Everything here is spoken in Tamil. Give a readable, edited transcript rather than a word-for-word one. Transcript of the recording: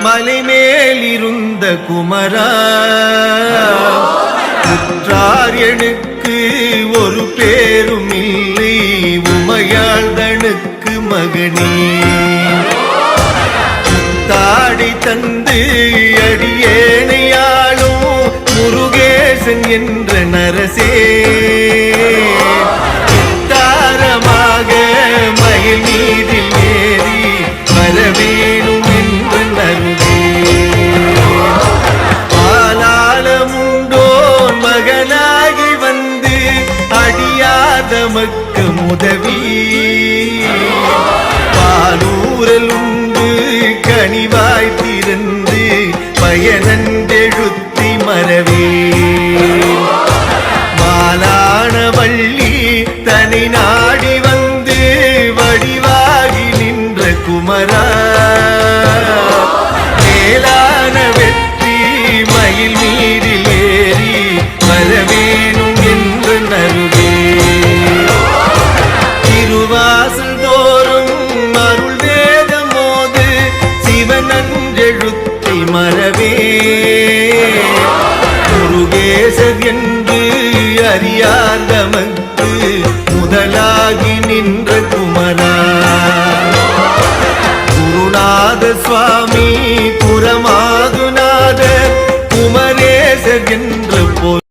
மலை மேலிருந்த குமரா உற்றார் எனக்கு ஒரு பேரும் இல்லை உமையாழ்தனுக்கு மகனே தாடி தந்து அடியேனையாளும் முருகேசன் என்ற நரசே தாரமாக மயில் மீதில் ஏறி வரவேணும் என்று நருகே ஆளாளமுண்டோன் மகனாகி வந்து அடியாதமக்கு உதவி பாலூரல் உண்டு கனிவாய் திறந்து பயனந்தெழுத்தி மரவே மாலான வள்ளி தனி நாடி வந்து வடிவாகி நின்ற குமரா மேலான வெற்றி மயில் மீறில் ஏறி வரவேணும் என்று நருகே திருவாசல் தோறும் அருள் வேதம் மோது சிவனஞ்செழுத்தி மரவே முருகேசர் என்று அறியார் தமக்கு முதலாகி நின்ற குமரா குருநாத சுவாமி